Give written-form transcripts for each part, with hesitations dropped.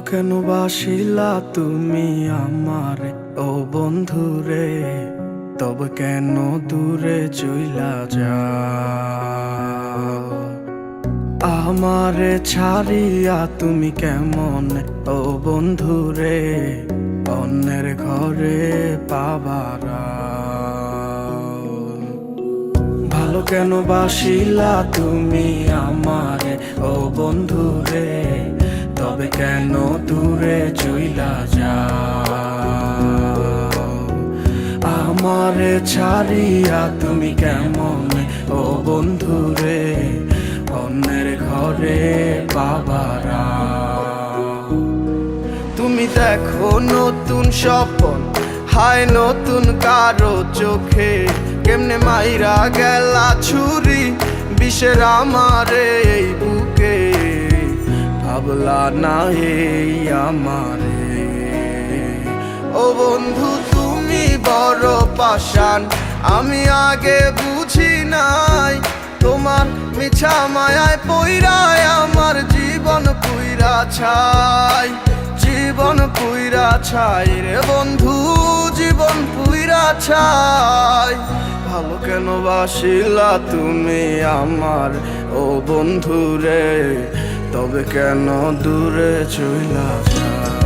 কেন বাসিলা তুমি আমারে ও বন্ধুরে, তবে কেন দূরে চইলা যাও? আমারে ছাড়িয়া তুমি কেমন ও বন্ধুরে অন্যের ঘরে পাবারা? ভালো কেন বাসিলা তুমি আমারে ও বন্ধুরে, তবে কেন দূরে চইলা যাও? আমারে ছাড়িয়া তুমি কেমন ও বন্ধুরে অন্যের ঘরে পাবারা? তুমি দেখো নতুন স্বপ্ন, হায় নতুন কারো চোখে, কেমনে মাইরা গেলা ছুরি বিষের আমারে এই বুকে। ভাবলা না এই আমারে ও বন্ধু, তুমি বড় পাষাণ, আমি আগে বুঝি নাই। তোমার মিছা মায়ায় পইরায় আমার জীবন পুইরা ছাই, জীবন পুইরা ছাই রে বন্ধু, জীবন পুইরা ছাই। ভালো কেন বাসিলা তুমি আমার ও বন্ধু রে, তবে কেন দূরে চইলা যাও?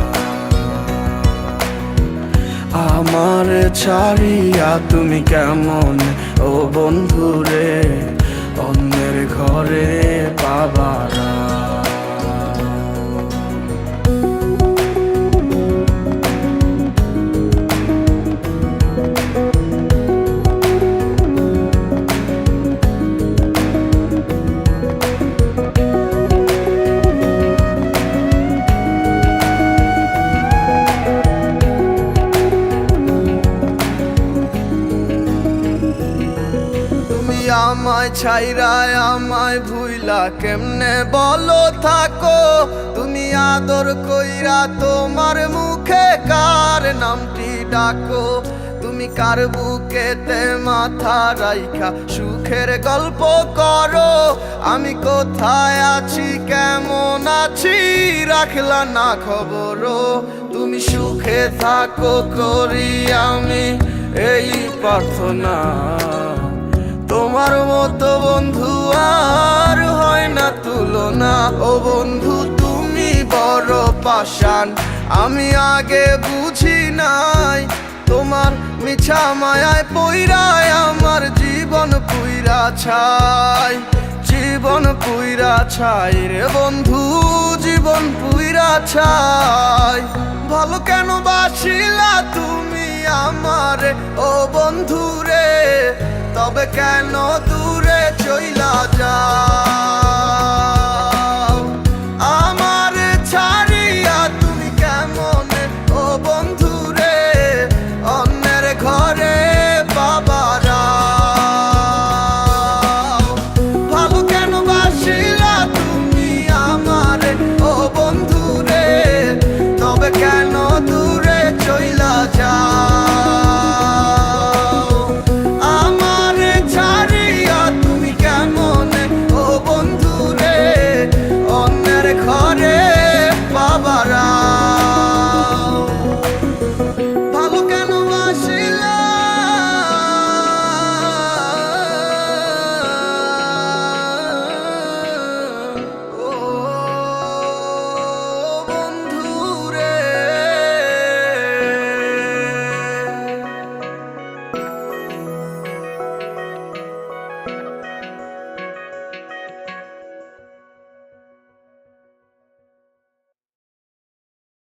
আমার ছাড়িয়া তুমি কেমন ও বন্ধু রে অন্যের ঘরে পাবারা? আমায় ছাইরায় আমায় ভুইলা কেমনে বলো থাকো? তুমি আদর কইরা তোমার মুখে কার নামটি ডাকো? তুমি কার বুকেতে মাথা রাইখা সুখের গল্প করো? আমি কোথায় আছি কেমন আছি রাখলা না খবর? তুমি সুখে থাকো করি আমি এই প্রার্থনা। তোমার মতো বন্ধু আর হয় না তুলনা। ও বন্ধু তুমি বড় পাষাণ, আমি আগে বুঝি নাই। তোমার মিছা মায়ায় পইরায় আমার জীবন পুইরা ছাই, জীবন পুইরা ছাই রে বন্ধু, জীবন পুইরা ছাই। ভালো কেন বাসিলা তুমি আমারে ও বন্ধু রে, তবে কেন দূরে চইলা যাও? আমার ছাড়িয়া তুমি কেমন ও বন্ধু রে অন্যের ঘরে পাবারা? ভালো কেন বাসিলা তুমি আমারে ও বন্ধু রে, তবে কেন